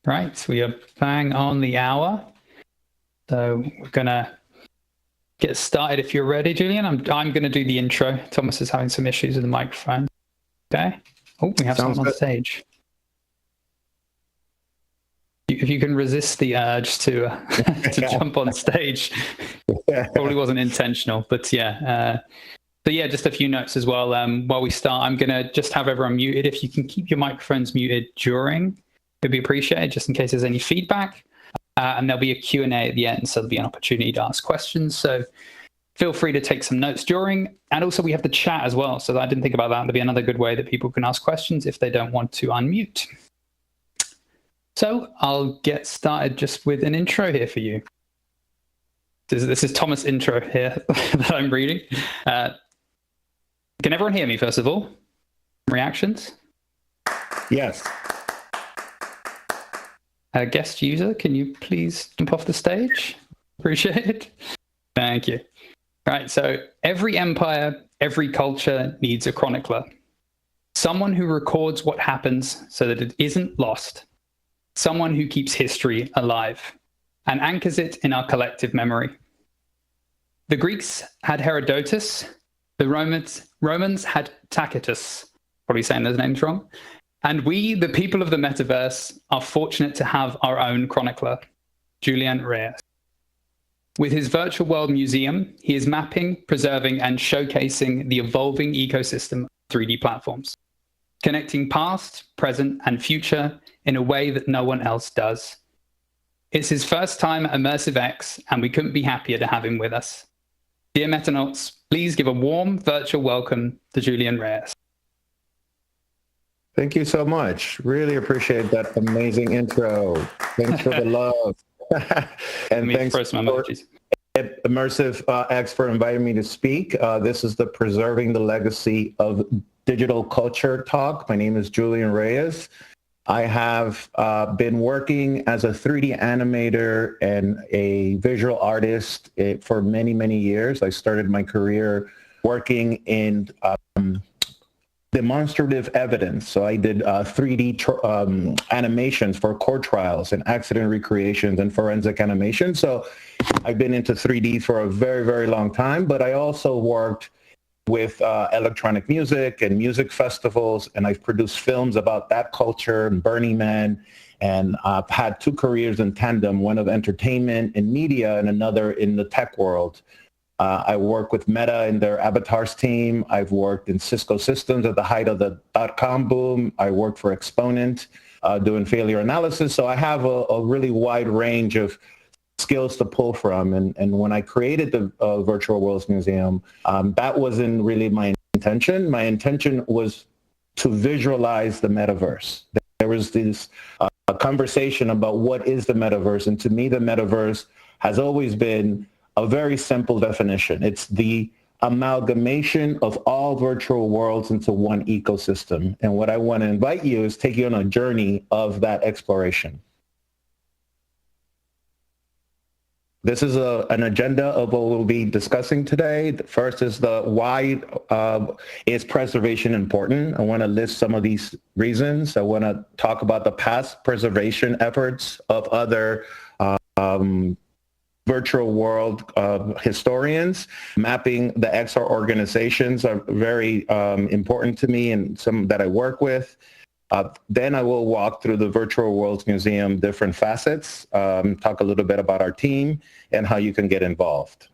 Right, we are bang on the hour. So we're going to get started if you're ready, Julian. I'm going to do the intro. Thomas is having some issues with the microphone. Okay. Oh, we have someone on stage. If you can resist the urge to jump on stage, probably wasn't intentional, but yeah. So yeah, just a few notes as well. While we start, I'm going to just have everyone muted. If you can keep your microphones muted during, it'd be appreciated, just in case there's any feedback. And there'll be a Q&A at the end, so there'll be an opportunity to ask questions. So feel free to take some notes during. And also we have the chat as well. So I didn't think about that. There'll be another good way that people can ask questions if they don't want to unmute. So I'll get started just with an intro here for you. This is Thomas' intro here that I'm reading. Can everyone hear me, first of all? Reactions? Yes. Guest user, can you please jump off the stage? Appreciate it. Thank you. All right, so every empire, every culture needs a chronicler. Someone who records what happens so that it isn't lost. Someone who keeps history alive and anchors it in our collective memory. The Greeks had Herodotus. The Romans had Tacitus. Probably saying those names wrong. And we, the people of the metaverse, are fortunate to have our own chronicler, Julian Reyes. With his virtual world museum, he is mapping, preserving, and showcasing the evolving ecosystem of 3D platforms, connecting past, present, and future in a way that no one else does. It's his first time at IMMERSIVE X, and we couldn't be happier to have him with us. Dear Metanauts, please give a warm virtual welcome to Julian Reyes. Thank you so much. Really appreciate that amazing intro. Thanks for the love. And thanks for IMMERSIVE X for inviting me to speak. This is the Preserving the Legacy of Digital Culture talk. My name is Julian Reyes. I have been working as a 3D animator and a visual artist for many, many years. I started my career working in demonstrative evidence. So I did 3D animations for court trials and accident recreations and forensic animation. So I've been into 3D for a very, very long time, but I also worked with electronic music and music festivals, and I've produced films about that culture and Burning Man, and I've had two careers in tandem, one of entertainment and media and another in the tech world. I work with Meta and their avatars team. I've worked in Cisco Systems at the height of the .com boom. I worked for Exponent doing failure analysis. So I have a really wide range of skills to pull from. And when I created the Virtual Worlds Museum, that wasn't really my intention. My intention was to visualize the metaverse. There was this conversation about what is the metaverse. And to me, the metaverse has always been a very simple definition. It's the amalgamation of all virtual worlds into one ecosystem. And what I want to invite you is take you on a journey of that exploration. This is an agenda of what we'll be discussing today. The first is the why is preservation important? I want to list some of these reasons. I want to talk about the past preservation efforts of other virtual world historians. Mapping the XR organizations are very important to me and some that I work with. Then I will walk through the Virtual Worlds Museum different facets, talk a little bit about our team and how you can get involved.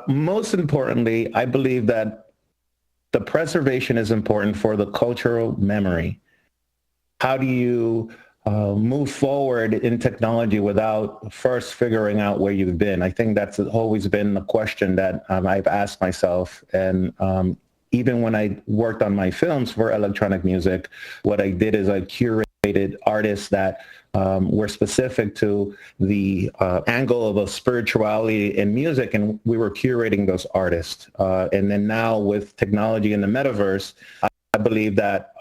Most importantly, I believe that the preservation is important for the cultural memory. How do you move forward in technology without first figuring out where you've been? I think that's always been a question that I've asked myself. And even when I worked on my films for electronic music, what I did is I curated artists that were specific to the angle of a spirituality in music, and we were curating those artists. And then now with technology in the metaverse, I believe that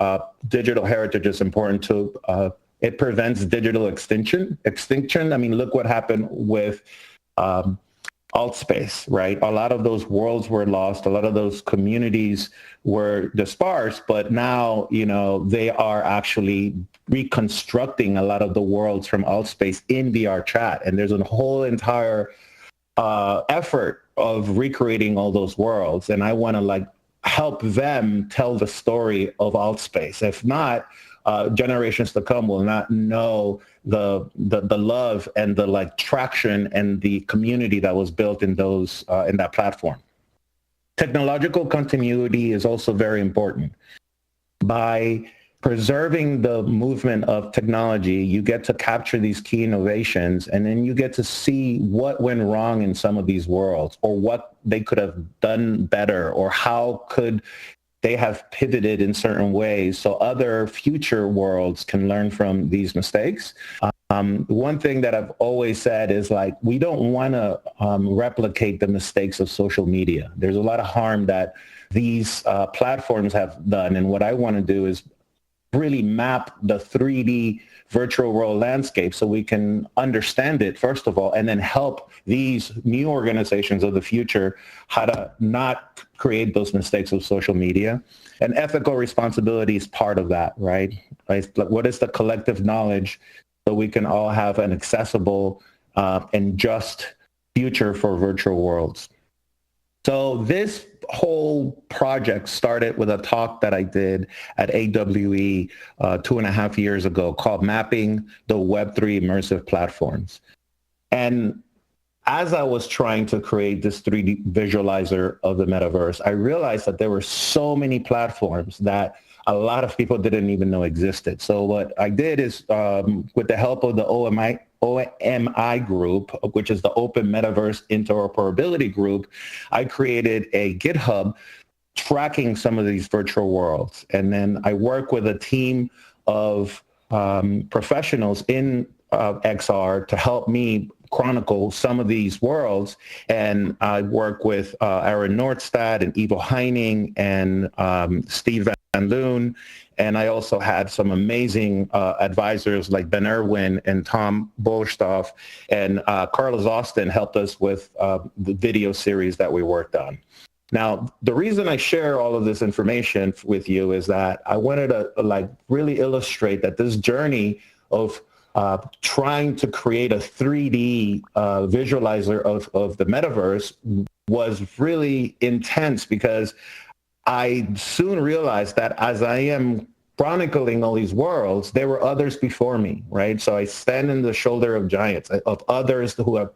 digital heritage is important to it prevents digital extinction. I mean, look what happened with alt space, right? A lot of those worlds were lost. A lot of those communities were dispersed, but now, they are actually reconstructing a lot of the worlds from alt space in VR chat. And there's a whole entire effort of recreating all those worlds. And I want to help them tell the story of alt space. If not, generations to come will not know the love and the traction and the community that was built in those in that platform. Technological continuity is also very important. By preserving the movement of technology, you get to capture these key innovations, and then you get to see what went wrong in some of these worlds, or what they could have done better, or how could they have pivoted in certain ways so other future worlds can learn from these mistakes. One thing that I've always said is we don't want to replicate the mistakes of social media. There's a lot of harm that these platforms have done. And what I want to do is really map the 3D virtual world landscape so we can understand it, first of all, and then help these new organizations of the future how to not create those mistakes of social media. And ethical responsibility is part of that, right? What is the collective knowledge so we can all have an accessible and just future for virtual worlds? So this whole project started with a talk that I did at AWE 2.5 years ago called Mapping the Web3 Immersive Platforms. And as I was trying to create this 3D visualizer of the metaverse, I realized that there were so many platforms that a lot of people didn't even know existed. So what I did is, with the help of the OMI group, which is the Open Metaverse Interoperability group, I created a GitHub tracking some of these virtual worlds. And then I work with a team of professionals in XR to help me chronicle some of these worlds. And I work with Aaron Nordstad and Ivo Heining and Steve Van Loon. And I also had some amazing advisors like Ben Irwin and Tom Bolstoff, and Carlos Austin helped us with the video series that we worked on. Now, the reason I share all of this information with you is that I wanted to really illustrate that this journey of trying to create a 3D visualizer of the metaverse was really intense, because I soon realized that as I am chronicling all these worlds, there were others before me, right? So I stand in the shoulder of giants, of others who have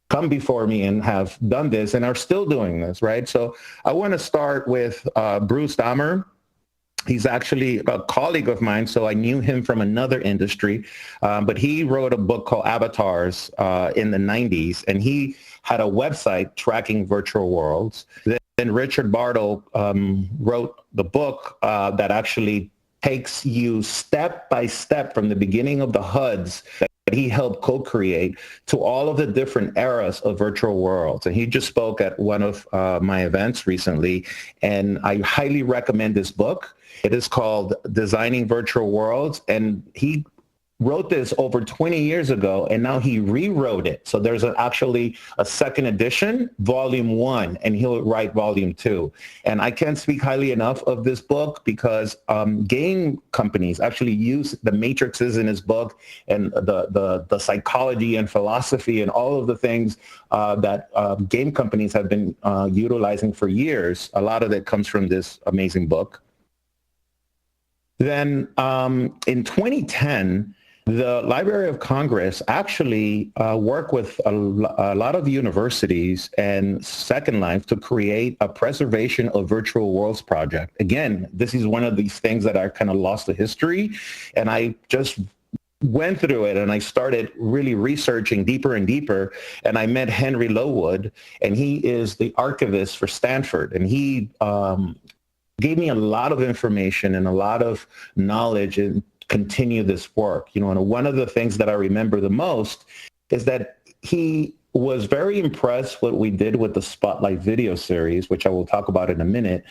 come before me and have done this and are still doing this, right? So I want to start with Bruce Dahmer. He's actually a colleague of mine, so I knew him from another industry, but he wrote a book called Avatars in the 90s, and he had a website tracking virtual worlds. Then Richard Bartle wrote the book that actually takes you step by step from the beginning of the HUDs that he helped co-create to all of the different eras of virtual worlds. And he just spoke at one of my events recently, and I highly recommend this book. It is called Designing Virtual Worlds, and he wrote this over 20 years ago, and now he rewrote it. So there's actually a second edition, volume 1, and he'll write volume 2. And I can't speak highly enough of this book, because game companies actually use the matrices in his book, and the psychology and philosophy and all of the things that game companies have been utilizing for years. A lot of it comes from this amazing book. Then in 2010, the Library of Congress actually worked with a lot of universities and Second Life to create a preservation of virtual worlds project. Again, this is one of these things that are kind of lost to history, and I just went through it and I started really researching deeper and deeper, and I met Henry Lowood, and he is the archivist for Stanford, and he gave me a lot of information and a lot of knowledge and continue this work. And one of the things that I remember the most is that he was very impressed what we did with the Spotlight video series, which I will talk about in a minute,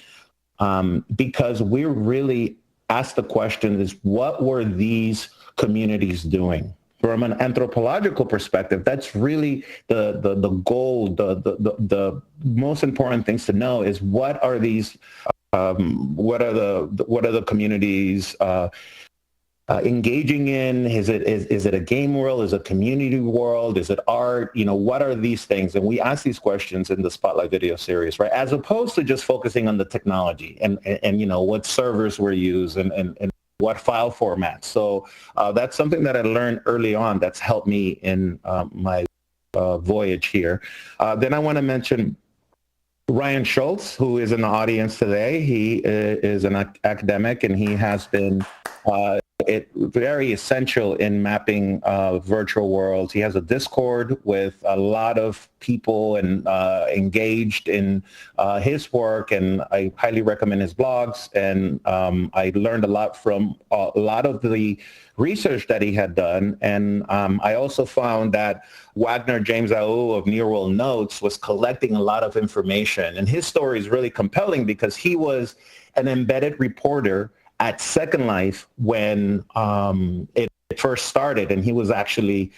because we really asked the question is, what were these communities doing? from an anthropological perspective, that's really the goal. The most important things to know is what are these, what are the communities engaging in? Is it a game world? Is it a community world? Is it art? What are these things? And we ask these questions in the Spotlight video series, right? As opposed to just focusing on the technology and what servers were used and what file formats. So that's something that I learned early on that's helped me in my voyage here. Then I want to mention Ryan Schultz, who is in the audience today. He is an academic, and he has been very essential in mapping virtual worlds. He has a Discord with a lot of people and engaged in his work, and I highly recommend his blogs. And I learned a lot from a lot of the research that he had done. And I also found that Wagner James Aoun of Near World Notes was collecting a lot of information. And his story is really compelling because he was an embedded reporter at Second Life when it first started, and he was actually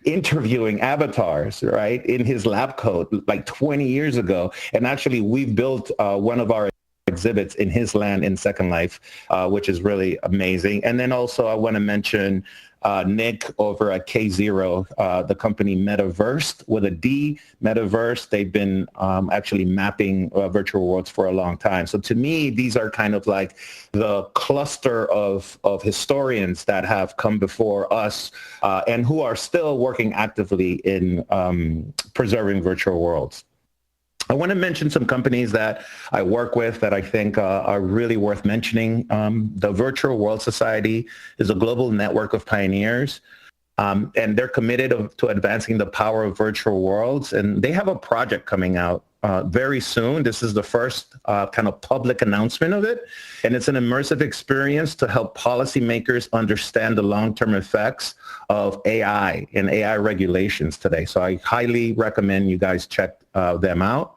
interviewing avatars, right, in his lab coat like 20 years ago. And actually, we've built one of our exhibits in his land in Second Life, which is really amazing. And then also I want to mention Nick over at K0, the company Metaverse with a D, Metaverse. They've been actually mapping virtual worlds for a long time. So to me, these are kind of like the cluster of historians that have come before us and who are still working actively in preserving virtual worlds. I want to mention some companies that I work with that I think are really worth mentioning. The Virtual World Society is a global network of pioneers, and they're committed to advancing the power of virtual worlds. And they have a project coming out very soon. This is the first kind of public announcement of it. And it's an immersive experience to help policymakers understand the long-term effects of AI and AI regulations today. So I highly recommend you guys check them out.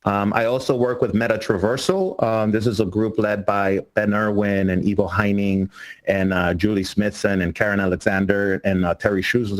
I also work with MetaTraversal. This is a group led by Ben Irwin and Ivo Heining and Julie Smithson and Karen Alexander and Terry Shoes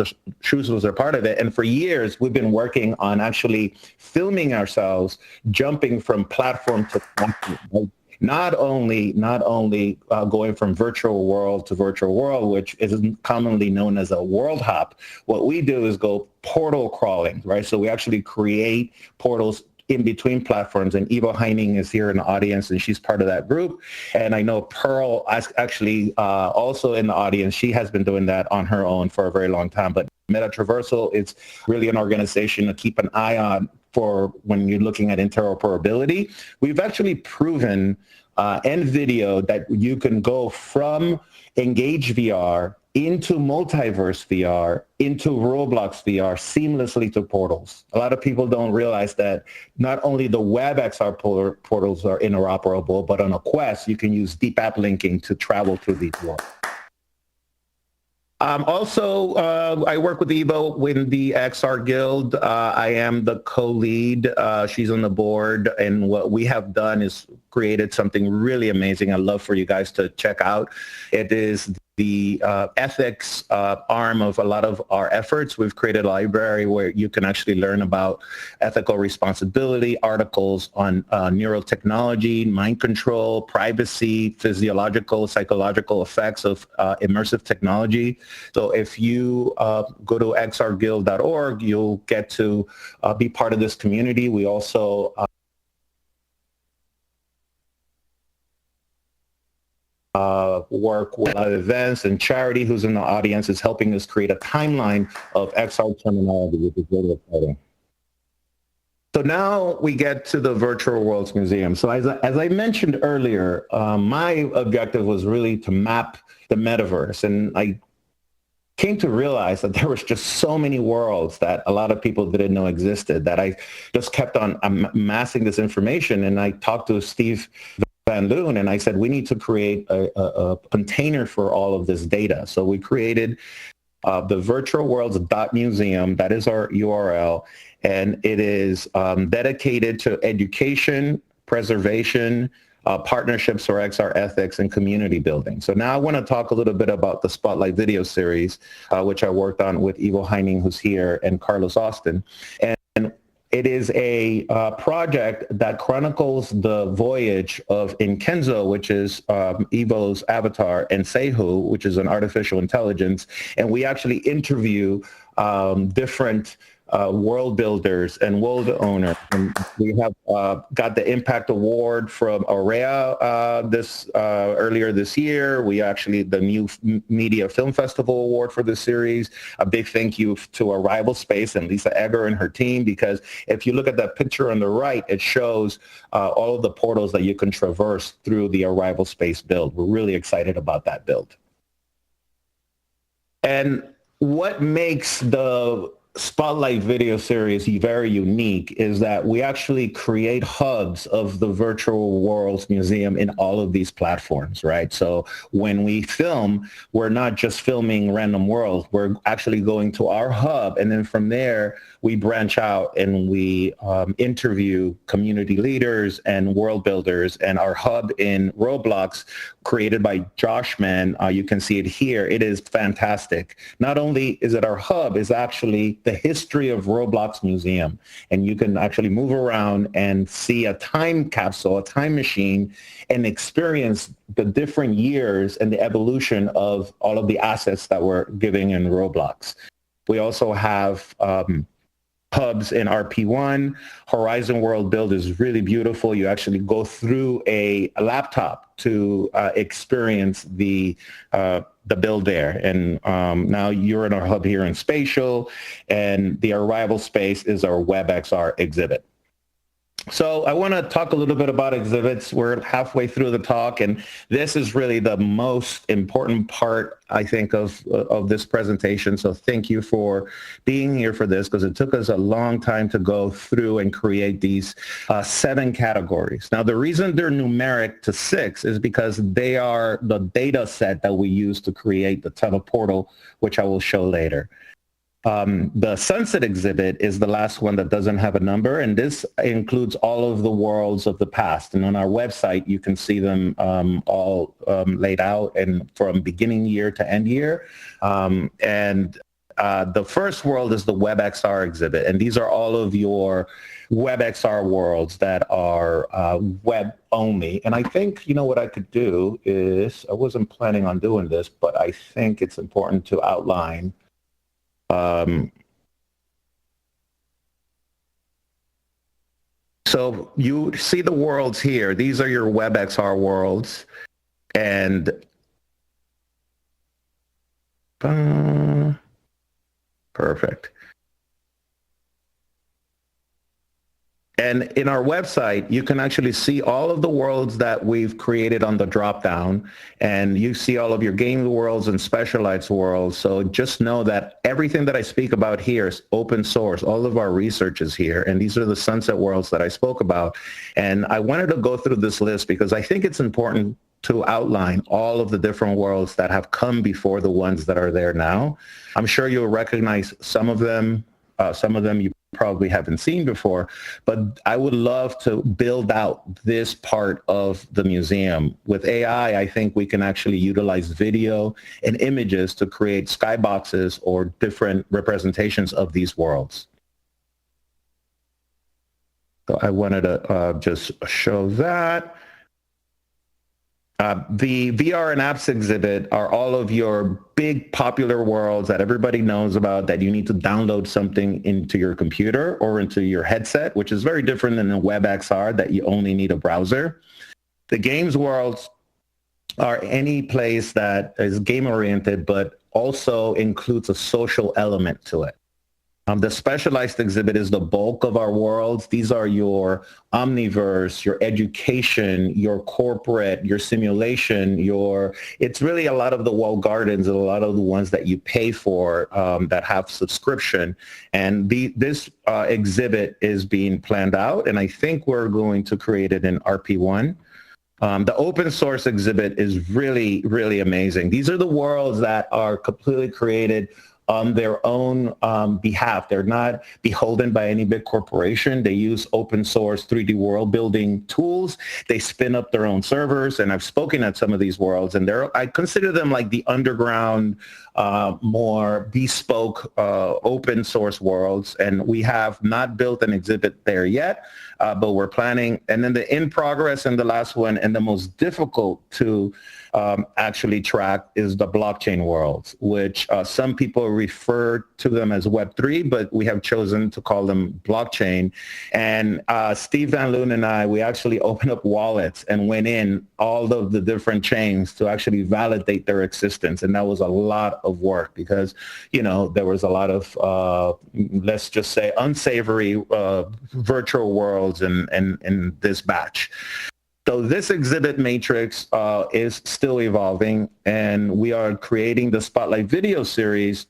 was a part of it. And for years, we've been working on actually filming ourselves, jumping from platform to platform. Not only going from virtual world to virtual world, which is commonly known as a world hop. What we do is go portal crawling, right? So we actually create portals in between platforms, and Ivo Heining is here in the audience, and she's part of that group. And I know Pearl actually also in the audience. She has been doing that on her own for a very long time. But MetaTraversal is really an organization to keep an eye on for when you're looking at interoperability. We've actually proven and video that you can go from Engage VR into Multiverse VR, into Roblox VR, seamlessly to portals. A lot of people don't realize that not only the WebXR portals are interoperable, but on a Quest, you can use deep app linking to travel through these worlds. Also, I work with Evo with the XR Guild. I am the co-lead. She's on the board. And what we have done is created something really amazing. I'd love for you guys to check out. It is the ethics arm of a lot of our efforts. We've created a library where you can actually learn about ethical responsibility, articles on neurotechnology, mind control, privacy, physiological, psychological effects of immersive technology. So if you go to xrguild.org, you'll get to be part of this community. We also work with a lot of events, and Charity, who's in the audience, is helping us create a timeline of XR terminology, which is really exciting. So now we get to the Virtual Worlds Museum. So as I mentioned earlier, my objective was really to map the metaverse, and I came to realize that there was just so many worlds that a lot of people didn't know existed, that I just kept on amassing this information. And I talked to Steve Van Loon, and I said, we need to create a container for all of this data. So we created the virtualworlds.museum. That is our URL, and it is dedicated to education, preservation, partnerships for XR ethics, and community building. So now I want to talk a little bit about the Spotlight video series, which I worked on with Ivo Heining, who's here, and Carlos Austin. And it is a project that chronicles the voyage of Inkenzo, which is Ivo's avatar, and Sehu, which is an artificial intelligence. And we actually interview different world builders and world owners. And we have got the Impact Award from Aurea earlier this year. We actually, the New Media Film Festival Award for this series. A big thank you to Arrival Space and Lisa Egger and her team, because if you look at that picture on the right, it shows all of the portals that you can traverse through the Arrival Space build. We're really excited about that build. And what makes the Spotlight video series very unique is that we actually create hubs of the Virtual Worlds Museum in all of these platforms, right? So when we film, we're not just filming random worlds, we're actually going to our hub, and then from there we branch out and we interview community leaders and world builders. And our hub in Roblox, created by Joshman, you can see it here. It is fantastic. Not only is it our hub, it's actually the history of Roblox Museum. And you can actually move around and see a time capsule, a time machine, and experience the different years and the evolution of all of the assets that we're giving in Roblox. We also have hubs in RP1. Horizon World Build is really beautiful. You actually go through a laptop to experience the build there. And now you're in our hub here in Spatial, and the Arrival Space is our WebXR exhibit. So I want to talk a little bit about exhibits. We're halfway through the talk, and this is really the most important part, I think, of this presentation. So thank you for being here for this, because it took us a long time to go through and create these 7 categories. Now, the reason they're numeric to 6 is because they are the data set that we use to create the Teleportal, which I will show later. The Sunset exhibit is the last one that doesn't have a number, and this includes all of the worlds of the past. And on our website, you can see them all laid out, and from beginning year to end year. The first world is the WebXR exhibit, and these are all of your WebXR worlds that are web only. And I think, you know, what I could do is, I wasn't planning on doing this, but I think it's important to outline so you see the worlds here. These are your WebXR worlds, and perfect. And in our website, you can actually see all of the worlds that we've created on the drop-down, and you see all of your game worlds and specialized worlds. So just know that everything that I speak about here is open source. All of our research is here, and these are the sunset worlds that I spoke about. And I wanted to go through this list because I think it's important to outline all of the different worlds that have come before the ones that are there now. I'm sure you'll recognize some of them you probably haven't seen before, but I would love to build out this part of the museum. With AI, I think we can actually utilize video and images to create skyboxes or different representations of these worlds. So I wanted to just show that. The VR and apps exhibit are all of your big popular worlds that everybody knows about, that you need to download something into your computer or into your headset, which is very different than the WebXR that you only need a browser. The games worlds are any place that is game oriented, but also includes a social element to it. The specialized exhibit is the bulk of our worlds. These are your omniverse, your education, your corporate, your simulation, it's really a lot of the walled gardens and a lot of the ones that you pay for that have subscription. And this exhibit is being planned out, and I think we're going to create it in RP1. The open source exhibit is really, really amazing. These are the worlds that are completely created on their own behalf. They're not beholden by any big corporation. They use open source 3D world building tools. They spin up their own servers, and I've spoken at some of these worlds, and I consider them like the underground, more bespoke open source worlds, and we have not built an exhibit there yet, but we're planning. And then the in progress and the last one, and the most difficult to actually track, is the blockchain worlds, which some people refer to them as Web3, but we have chosen to call them blockchain. And Steve Van Loon and I, we actually opened up wallets and went in all of the different chains to actually validate their existence. And that was a lot of work because, there was a lot of, let's just say, unsavory virtual worlds in this batch. So this exhibit matrix is still evolving, and we are creating the Spotlight video series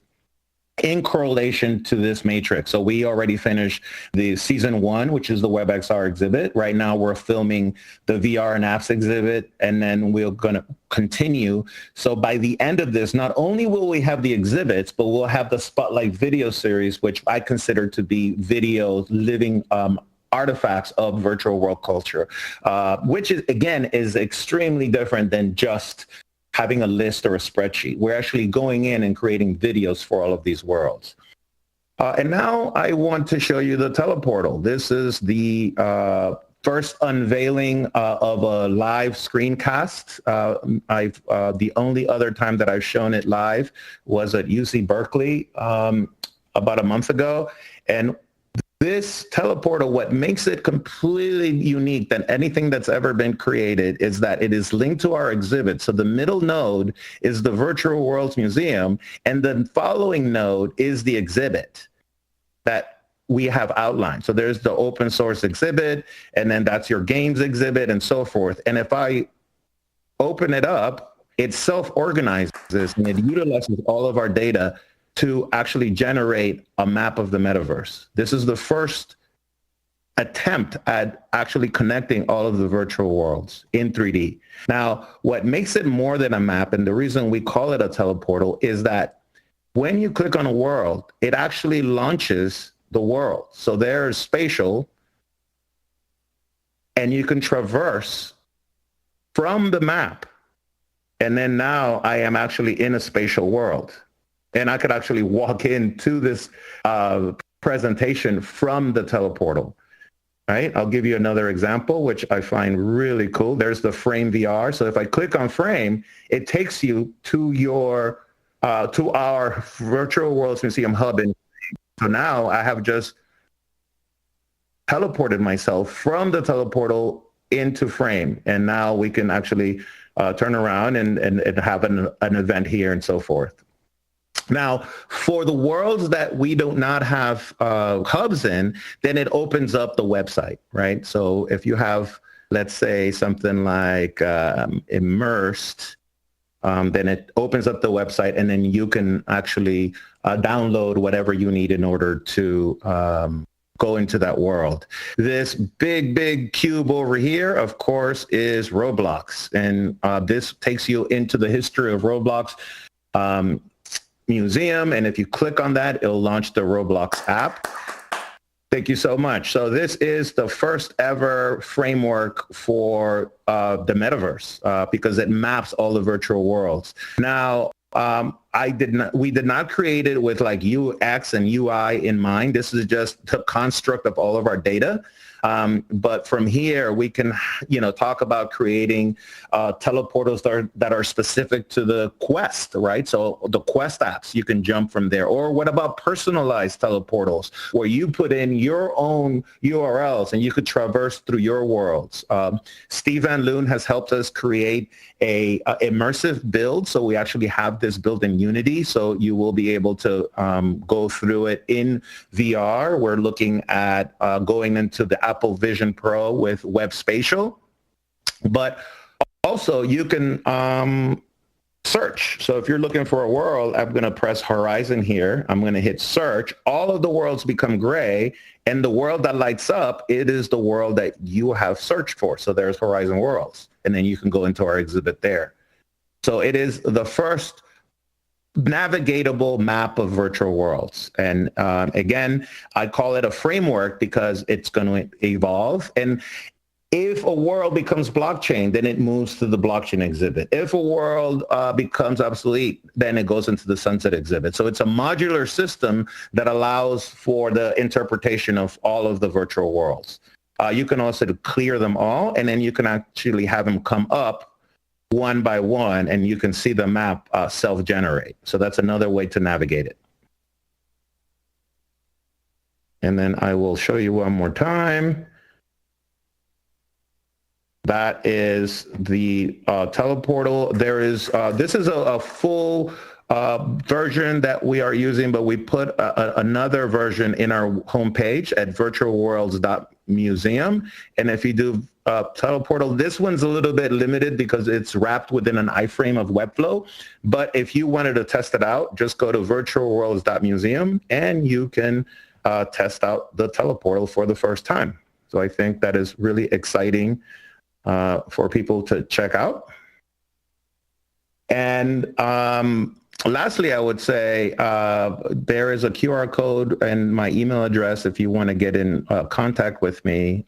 in correlation to this matrix. So we already finished the season 1, which is the WebXR exhibit. Right now we're filming the VR and apps exhibit, and then we're going to continue. So by the end of this, not only will we have the exhibits, but we'll have the Spotlight video series, which I consider to be video living artifacts of virtual world culture, which is, again, is extremely different than just having a list or a spreadsheet. We're actually going in and creating videos for all of these worlds. And now I want to show you the Teleportal. This is the first unveiling of a live screencast. The only other time that I've shown it live was at UC Berkeley about a month ago. And this Teleportal, what makes it completely unique than anything that's ever been created is that it is linked to our exhibit. So the middle node is the Virtual Worlds Museum, and the following node is the exhibit that we have outlined. So there's the open source exhibit, and then that's your games exhibit and so forth. And if I open it up, it self-organizes and it utilizes all of our data to actually generate a map of the metaverse. This is the first attempt at actually connecting all of the virtual worlds in 3D. Now, what makes it more than a map, and the reason we call it a teleportal, is that when you click on a world, it actually launches the world. So there's spatial, and you can traverse from the map. And then now I am actually in a spatial world. And I could actually walk into this presentation from the Teleportal, right? I'll give you another example, which I find really cool. There's the Frame VR. So if I click on Frame, it takes you to your to our Virtual Worlds Museum hub. And so now I have just teleported myself from the Teleportal into Frame. And now we can actually turn around and have an event here and so forth. Now, for the worlds that we do not have hubs in, then it opens up the website, right? So if you have, let's say, something like Immersed, then it opens up the website, and then you can actually download whatever you need in order to go into that world. This big cube over here, of course, is Roblox. And this takes you into the history of Roblox museum, and if you click on that, it'll launch the Roblox app. Thank you so much. So this is the first ever framework for the metaverse because it maps all the virtual worlds. Now, we did not create it with like UX and UI in mind. This is just the construct of all of our data. But from here, we can, talk about creating teleportals that are specific to the Quest, right? So the Quest apps, you can jump from there. Or what about personalized teleportals, where you put in your own URLs and you could traverse through your worlds? Steve Van Loon has helped us create a immersive build. So we actually have this built in Unity. So you will be able to go through it in VR. We're looking at going into the Apple Vision Pro with Web Spatial, but also you can search. So if you're looking for a world, I'm going to press Horizon here. I'm going to hit search. All of the worlds become gray, and the world that lights up, it is the world that you have searched for. So there's Horizon Worlds, and then you can go into our exhibit there. So it is the first navigatable map of virtual worlds. And again, I call it a framework because it's going to evolve. And if a world becomes blockchain, then it moves to the blockchain exhibit. If a world becomes obsolete, then it goes into the sunset exhibit. So it's a modular system that allows for the interpretation of all of the virtual worlds. You can also clear them all, and then you can actually have them come up one by one, and you can see the map self-generate. So that's another way to navigate it. And then I will show you one more time. That is the Teleportal. There is, this is a full version that we are using, but we put another version in our homepage at virtualworlds.museum. And if you do Teleportal, this one's a little bit limited because it's wrapped within an iframe of Webflow. But if you wanted to test it out, just go to virtualworlds.museum and you can test out the Teleportal for the first time. So I think that is really exciting for people to check out. And lastly, I would say there is a QR code and my email address if you want to get in contact with me.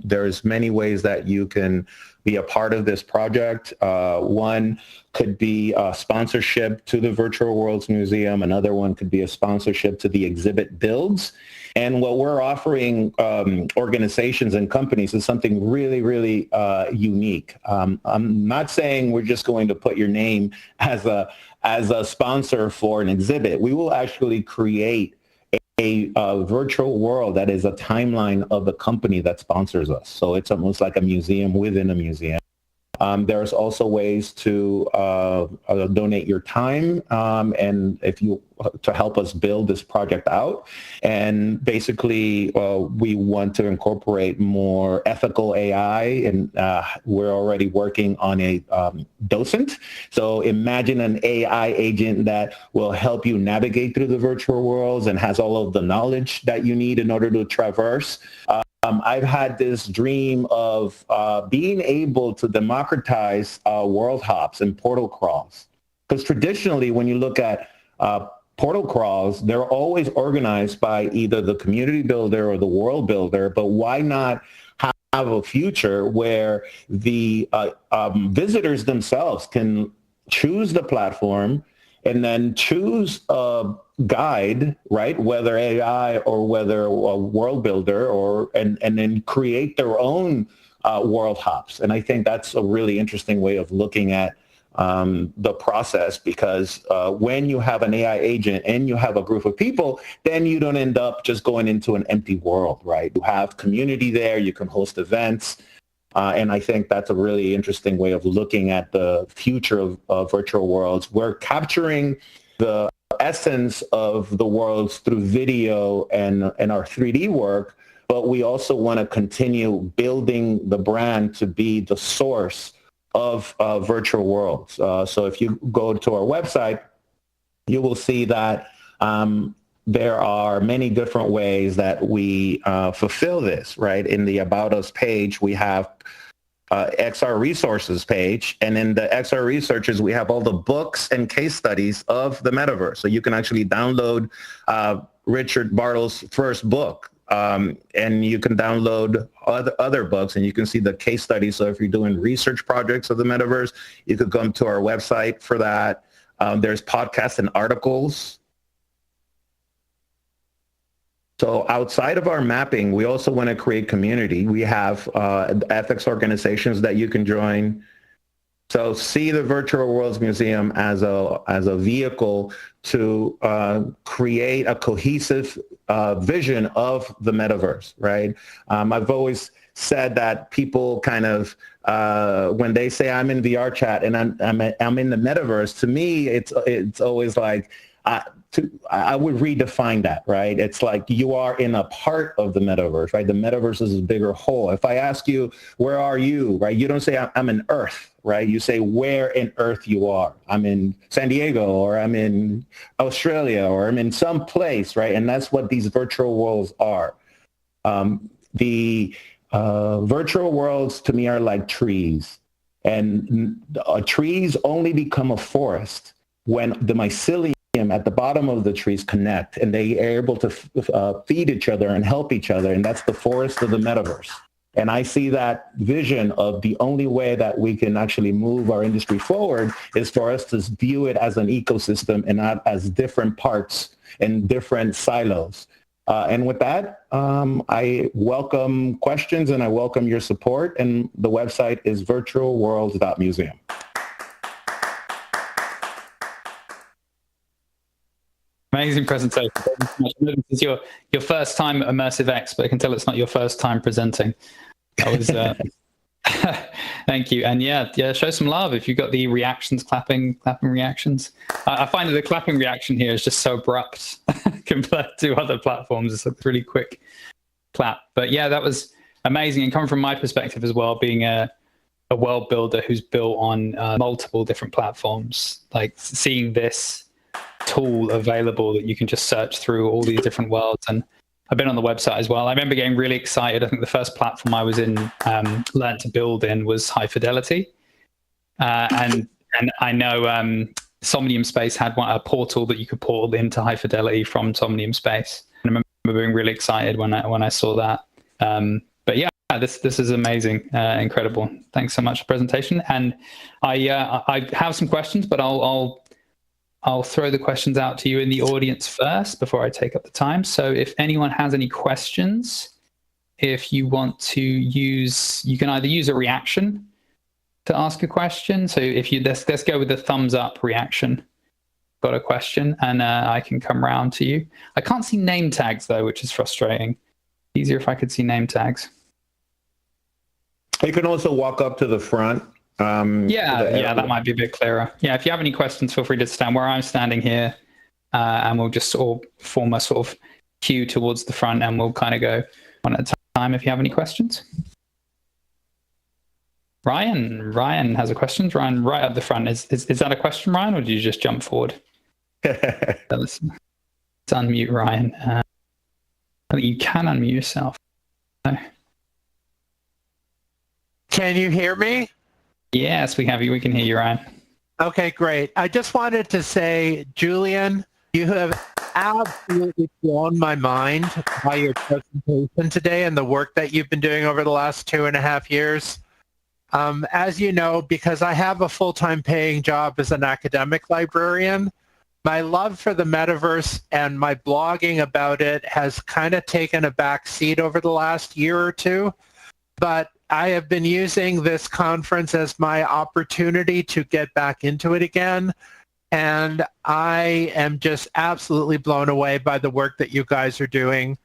There's many ways that you can be a part of this project. One could be a sponsorship to the Virtual Worlds Museum. Another one could be a sponsorship to the exhibit builds. And what we're offering organizations and companies is something really, really unique. I'm not saying we're just going to put your name as a sponsor for an exhibit. We will actually create a virtual world that is a timeline of the company that sponsors us. So it's almost like a museum within a museum. There's also ways to donate your time and if you to help us build this project out. And basically, we want to incorporate more ethical AI, and we're already working on a docent. So imagine an AI agent that will help you navigate through the virtual worlds and has all of the knowledge that you need in order to traverse. I've had this dream of being able to democratize world hops and portal crawls. Because traditionally, when you look at portal crawls, they're always organized by either the community builder or the world builder, but why not have a future where the visitors themselves can choose the platform and then choose a guide, right? Whether AI or whether a world builder, or and then create their own world hops. And I think that's a really interesting way of looking at the process, because when you have an AI agent and you have a group of people, then you don't end up just going into an empty world, right? You have community there, you can host events. And I think that's a really interesting way of looking at the future of virtual worlds. We're capturing the essence of the worlds through video and our 3D work, but we also want to continue building the brand to be the source of virtual worlds. So if you go to our website, you will see that there are many different ways that we fulfill this, right? In the About Us page, we have XR Resources page, and in the XR Researches, we have all the books and case studies of the metaverse. So you can actually download Richard Bartle's first book, and you can download other books, and you can see the case studies. So if you're doing research projects of the metaverse, you could come to our website for that. There's podcasts and articles. So outside of our mapping, we also want to create community. We have ethics organizations that you can join. So see the Virtual Worlds Museum as a vehicle to create a cohesive vision of the metaverse, right? I've always said that people kind of, when they say I'm in VR chat and I'm in the metaverse, to me, it's always like, I would redefine that, right? It's like you are in a part of the metaverse, right? The metaverse is a bigger whole. If I ask you, where are you, right? You don't say I'm in Earth, right? You say where in Earth you are. I'm in San Diego, or I'm in Australia, or I'm in some place, right? And that's what these virtual worlds are. The virtual worlds to me are like trees, and trees only become a forest when the mycelium at the bottom of the trees connect and they are able to feed each other and help each other. And that's the forest of the metaverse. And I see that vision of the only way that we can actually move our industry forward is for us to view it as an ecosystem and not as different parts and different silos. And with that, I welcome questions and I welcome your support. And the website is virtualworlds.museum. Amazing presentation. This is your first time at Immersive X, but I can tell it's not your first time presenting. I was, thank you. And yeah, show some love if you've got the reactions, clapping reactions. I find that the clapping reaction here is just so abrupt compared to other platforms. It's a really quick clap. But yeah, that was amazing. And coming from my perspective as well, being a world builder who's built on multiple different platforms, like seeing this tool available that you can just search through all these different worlds. And I've been on the website as well. I remember getting really excited. I think the first platform I was in, learned to build in was High Fidelity. And I know Somnium Space had a portal that you could portal into High Fidelity from Somnium Space. And I remember being really excited when I saw that. But yeah, this is amazing, incredible. Thanks so much for the presentation. And I have some questions, but I'll throw the questions out to you in the audience first before I take up the time. So if anyone has any questions, if you want to use, you can either use a reaction to ask a question. So if you, let's go with the thumbs up reaction. Got a question, and I can come round to you. I can't see name tags though, which is frustrating. Easier if I could see name tags. You can also walk up to the front. Yeah, that might be a bit clearer. Yeah, if you have any questions, feel free to stand where I'm standing here, and we'll just sort of form a sort of queue towards the front, and we'll kind of go one at a time if you have any questions. Ryan has a question. Ryan, right up the front. Is that a question, Ryan, or did you just jump forward? Let's unmute Ryan. I think you can unmute yourself. Can you hear me? Yes, we have you. We can hear you, Ryan. Okay, great. I just wanted to say, Julian, you have absolutely blown my mind by your presentation today and the work that you've been doing over the last 2.5 years. As you know, because I have a full-time paying job as an academic librarian, my love for the metaverse and my blogging about it has kind of taken a back seat over the last year or two. But I have been using this conference as my opportunity to get back into it again. And I am just absolutely blown away by the work that you guys are doing.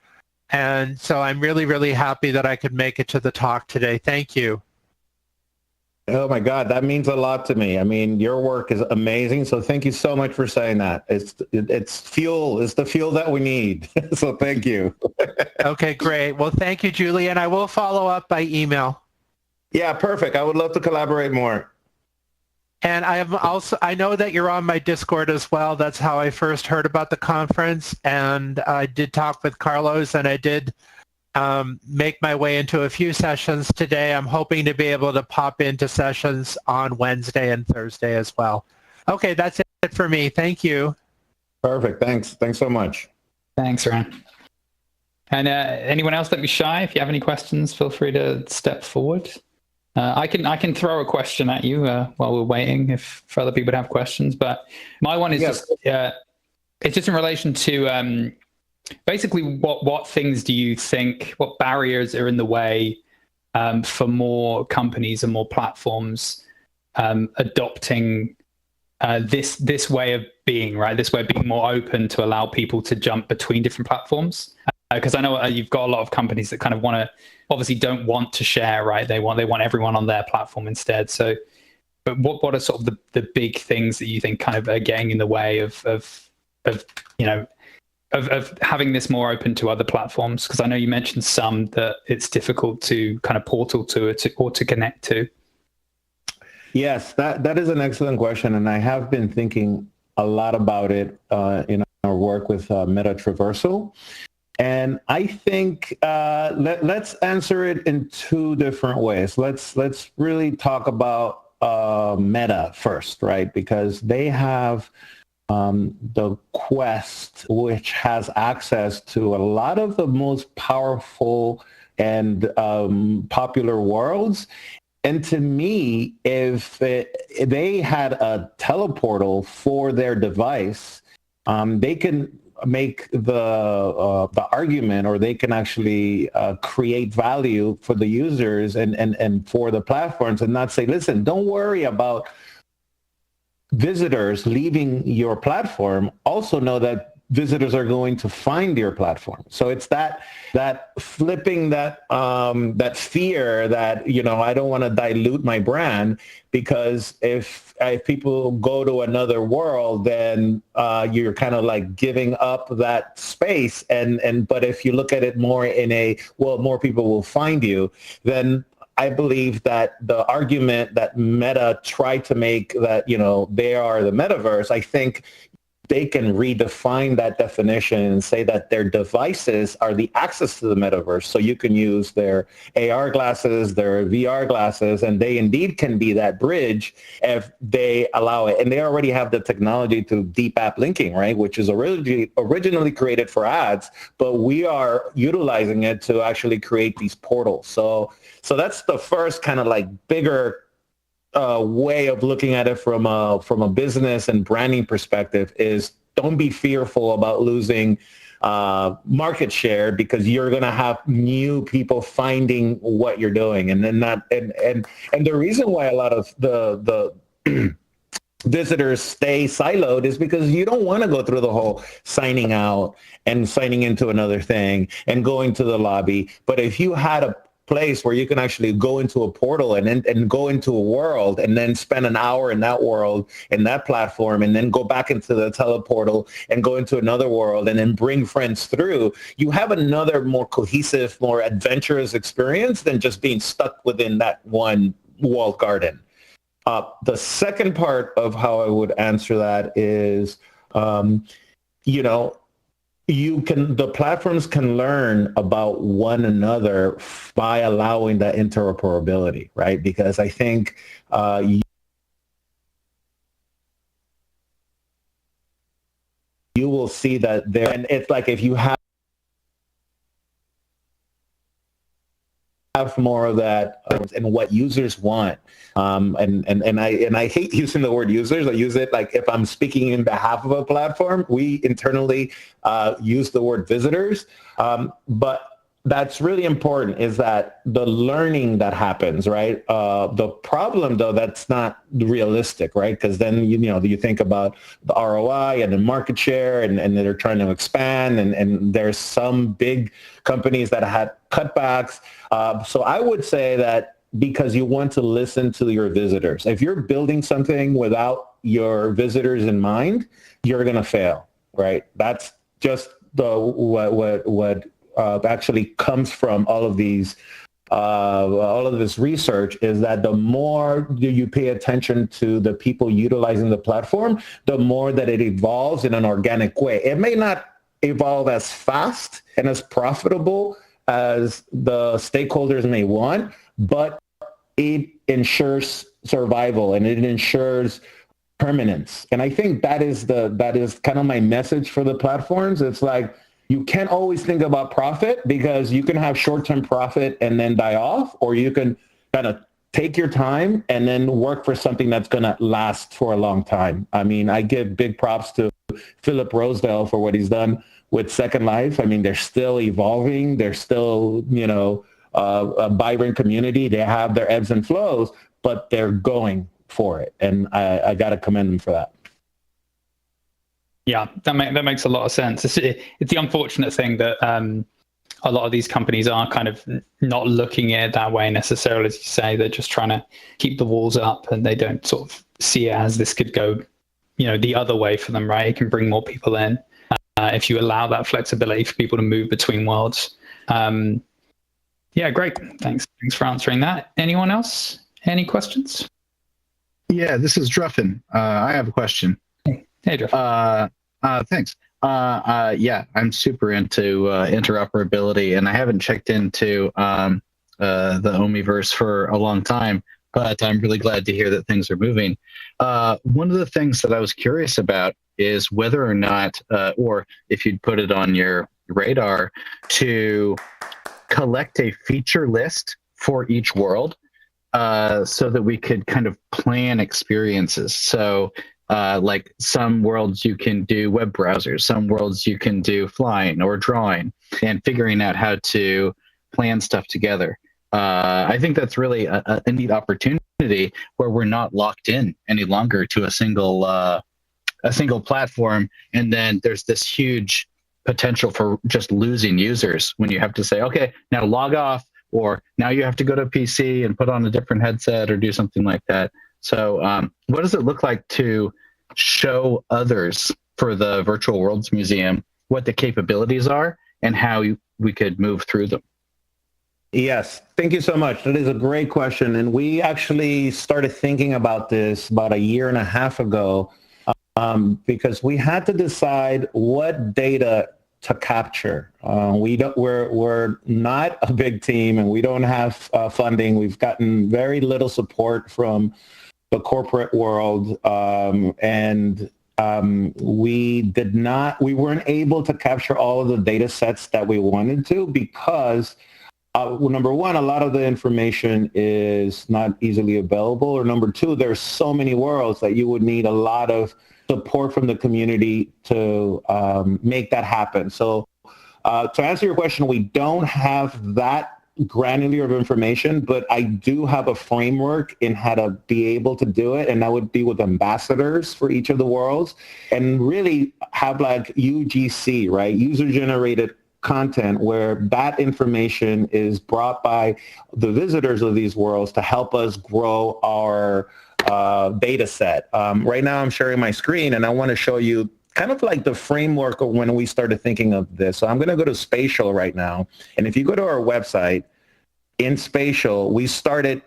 And so I'm really, really happy that I could make it to the talk today. Thank you. Oh my God, that means a lot to me. I mean, your work is amazing. So thank you so much for saying that. It's fuel. It's the fuel that we need. So thank you. Okay, great. Well, thank you, Julian. I will follow up by email. Yeah, perfect. I would love to collaborate more. And I know that you're on my Discord as well. That's how I first heard about the conference. And I did talk with Carlos, and I did make my way into a few sessions today. I'm hoping to be able to pop into sessions on Wednesday and Thursday as well. Okay, that's it for me. Thank you. Perfect. Thanks. Thanks so much. Thanks, Ryan. And anyone else, don't be shy. If you have any questions, feel free to step forward. I can throw a question at you while we're waiting for other people to have questions. But my one is it's just in relation to basically what things do you think, what barriers are in the way for more companies and more platforms adopting this way of being, right? This way of being more open to allow people to jump between different platforms. Because I know you've got a lot of companies that kind of obviously don't want to share, right? They want everyone on their platform instead. So, but what are sort of the big things that you think kind of are getting in the way of having this more open to other platforms? Because I know you mentioned some that it's difficult to kind of portal to or to connect to. Yes, that is an excellent question, and I have been thinking a lot about it in our work with MetaTraversal. And I think let's answer it in two different ways. Let's really talk about Meta first, right? Because they have the Quest, which has access to a lot of the most powerful and popular worlds. And to me, if they had a teleportal for their device, they can make the argument, or they can actually create value for the users and for the platforms, and not say, listen, don't worry about visitors leaving your platform. Also know that visitors are going to find your platform. So it's that flipping that fear that, I don't want to dilute my brand, because if people go to another world, then you're kind of like giving up that space. But if you look at it more in more people will find you, then I believe that the argument that Meta tried to make, that, they are the metaverse, I think they can redefine that definition and say that their devices are the access to the metaverse. So you can use their AR glasses, their VR glasses, and they indeed can be that bridge if they allow it. And they already have the technology to deep app linking, right? Which is originally created for ads, but we are utilizing it to actually create these portals. So that's the first kind of like bigger way of looking at it from a business and branding perspective, is don't be fearful about losing market share, because you're going to have new people finding what you're doing. And then and the reason why a lot of the visitors stay siloed is because you don't want to go through the whole signing out and signing into another thing and going to the lobby. But if you had a place where you can actually go into a portal and go into a world, and then spend an hour in that world, in that platform, and then go back into the teleportal and go into another world, and then bring friends through, you have another more cohesive, more adventurous experience than just being stuck within that one walled garden. The second part of how I would answer that is, the platforms can learn about one another by allowing that interoperability, right? Because I think you will see that there, and it's like if you have more of that and what users want. And I hate using the word users. I use it like if I'm speaking in behalf of a platform. We internally use the word visitors. But that's really important, is that the learning that happens, right? The problem, though, that's not realistic, right? Because then, you think about the ROI and the market share, and they're trying to expand, and there's some big companies that had cutbacks. So I would say that because you want to listen to your visitors. If you're building something without your visitors in mind, you're going to fail, right? That's just what actually comes from all of this research, is that the more you pay attention to the people utilizing the platform, the more that it evolves in an organic way. It may not evolve as fast and as profitable as the stakeholders may want, but it ensures survival and it ensures permanence. And I think that is kind of my message for the platforms. It's like, you can't always think about profit, because you can have short-term profit and then die off, or you can kind of take your time and then work for something that's going to last for a long time. I mean, I give big props to Philip Rosedale for what he's done with Second Life. I mean, they're still evolving. They're still, a vibrant community. They have their ebbs and flows, but they're going for it. And I got to commend them for that. Yeah, that makes a lot of sense. It's the unfortunate thing that a lot of these companies are kind of not looking at it that way necessarily, as you say. They're just trying to keep the walls up, and they don't sort of see it as this could go, the other way for them, right? It can bring more people in if you allow that flexibility for people to move between worlds. Yeah, great. Thanks for answering that. Anyone else? Any questions? Yeah, this is Druffin. I have a question. Hey, Druffin. Thanks. Yeah, I'm super into interoperability, and I haven't checked into the Omniverse for a long time. but I'm really glad to hear that things are moving. One of the things that I was curious about is whether or not, or if you'd put it on your radar, to collect a feature list for each world so that we could kind of plan experiences. So like some worlds you can do web browsers, some worlds you can do flying or drawing, and figuring out how to plan stuff together. I think that's really a neat opportunity where we're not locked in any longer to a single platform, and then there's this huge potential for just losing users when you have to say, okay, now log off, or now you have to go to PC and put on a different headset or do something like that. So what does it look like to show others for the Virtual Worlds Museum what the capabilities are and how we could move through them? Yes, thank you so much. That is a great question. And we actually started thinking about this about a year and a half ago because we had to decide what data to capture. We're not a big team and we don't have funding. We've gotten very little support from the corporate world, we weren't able to capture all of the data sets that we wanted to because number one, a lot of the information is not easily available, or number two, there's so many worlds that you would need a lot of support from the community to make that happen. So to answer your question, we don't have that granular of information, but I do have a framework in how to be able to do it, and that would be with ambassadors for each of the worlds, and really have like UGC, right? User-generated content, where that information is brought by the visitors of these worlds to help us grow our data set. Right now I'm sharing my screen and I want to show you kind of like the framework of when we started thinking of this. So I'm going to go to Spatial right now. And if you go to our website, in Spatial, we started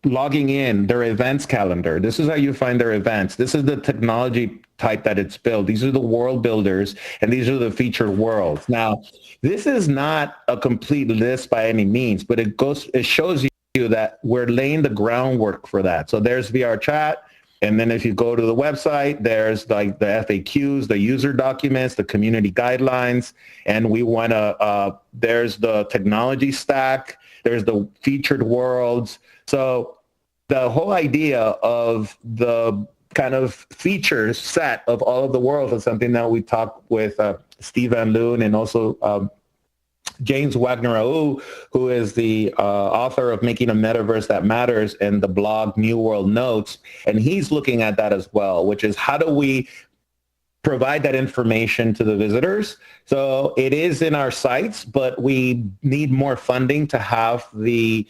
logging in their events calendar. This is how you find their events. This is the technology type that it's built. These are the world builders, and these are the featured worlds. Now, this is not a complete list by any means, but it shows you that we're laying the groundwork for that. So there's VR chat. And then if you go to the website, there's like the FAQs, the user documents, the community guidelines, and we want to, there's the technology stack, there's the featured worlds. So the whole idea of the kind of features set of all of the worlds is something that we talked with Steve Van Loon and also James Wagner-Au, who is the author of Making a Metaverse That Matters and the blog New World Notes. And he's looking at that as well, which is how do we provide that information to the visitors? So it is in our sites, but we need more funding to have the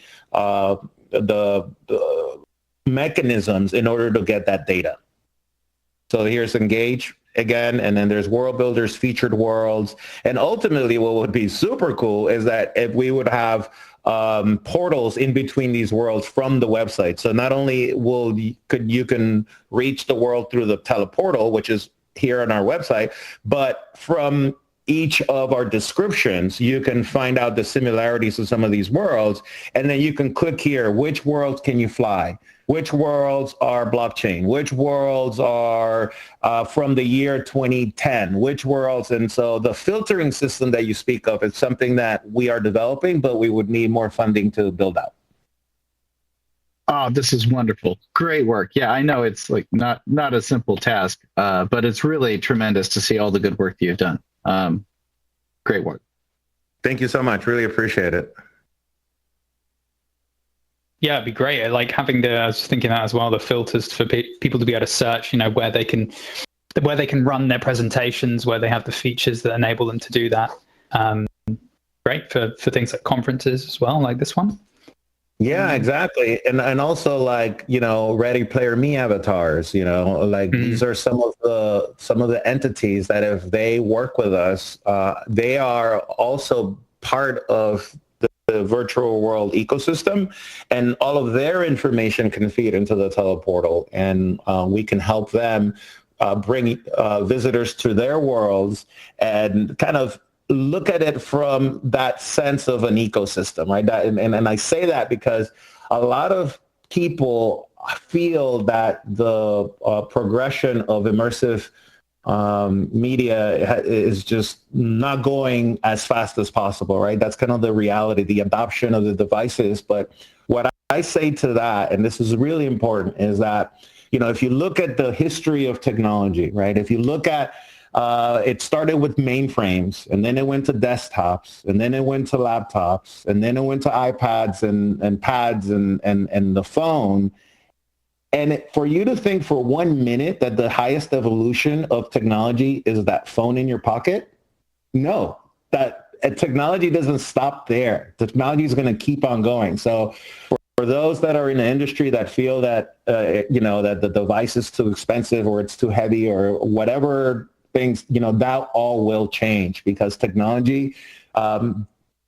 mechanisms in order to get that data. So here's Engage again, and then there's world builders, featured worlds, and ultimately what would be super cool is that if we would have portals in between these worlds from the website. So not only you can reach the world through the Teleportal, which is here on our website, but from each of our descriptions, you can find out the similarities of some of these worlds, and then you can click here, which worlds can you fly? Which worlds are blockchain? Which worlds are from the year 2010? Which worlds? And so the filtering system that you speak of is something that we are developing, but we would need more funding to build out. Oh, this is wonderful. Great work. Yeah, I know it's like not a simple task, but it's really tremendous to see all the good work that you've done. Great work. Thank you so much. Really appreciate it. Yeah, it'd be great. Like having I was thinking that as well, the filters for people to be able to search, where they can run their presentations, where they have the features that enable them to do that. Great for things like conferences as well, like this one. Yeah, exactly. And also like, Ready Player Me avatars, these are some of the entities that if they work with us, they are also part of the virtual world ecosystem, and all of their information can feed into the Teleportal, and we can help them bring visitors to their worlds and kind of look at it from that sense of an ecosystem, right? And I say that because a lot of people feel that the progression of immersive media is just not going as fast as possible, right? That's kind of the reality, the adoption of the devices. But what I say to that, and this is really important, is that, you know, if you look at the history of technology, right? If you look at it started with mainframes, and then it went to desktops, and then it went to laptops, and then it went to iPads and pads and the phone. And for you to think for 1 minute that the highest evolution of technology is that phone in your pocket, no, that technology doesn't stop there. Technology is going to keep on going. So for those that are in the industry that feel that, you know, that the device is too expensive or it's too heavy or whatever things, you know, that all will change because technology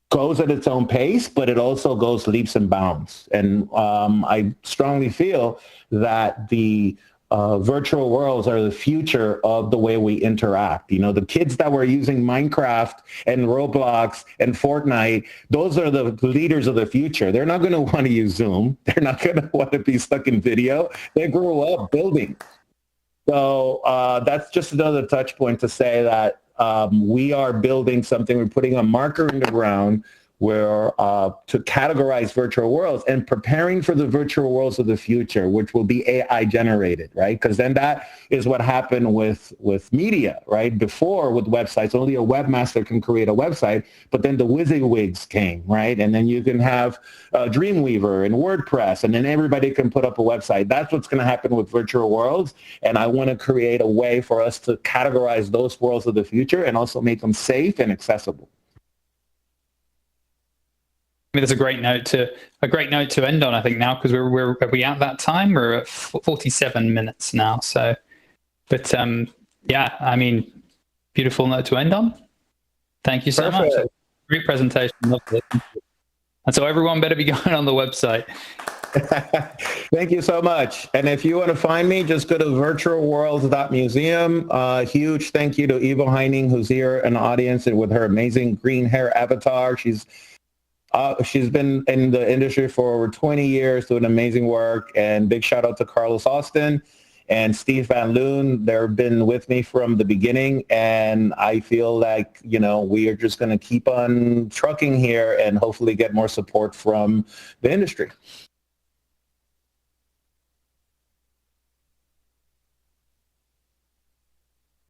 goes at its own pace, but it also goes leaps and bounds. And I strongly feel that the virtual worlds are the future of the way we interact. You know, the kids that were using Minecraft and Roblox and Fortnite, those are the leaders of the future. They're not going to want to use Zoom. They're not going to want to be stuck in video. They grew up building. So that's just another touch point to say that we are building something. We're putting a marker in the ground where to categorize virtual worlds and preparing for the virtual worlds of the future, which will be AI generated, right? Because then that is what happened with media, right? Before with websites, only a webmaster can create a website, but then the WYSIWYGs came, right? And then you can have Dreamweaver and WordPress, and then everybody can put up a website. That's what's going to happen with virtual worlds. And I want to create a way for us to categorize those worlds of the future and also make them safe and accessible. I mean, that's a great note to end on, I think, now, because are we at that time? We're at 47 minutes now. So, but yeah, I mean, beautiful note to end on. Thank you so much. Great presentation. Lovely. And so everyone better be going on the website. Thank you so much. And if you want to find me, just go to virtualworlds.museum. Huge thank you to Ivo Heining, who's here in the audience and with her amazing green hair avatar. She's been in the industry for over 20 years doing amazing work. And big shout out to Carlos Austin and Steve Van Loon. They've been with me from the beginning. And I feel like, you know, we are just going to keep on trucking here and hopefully get more support from the industry.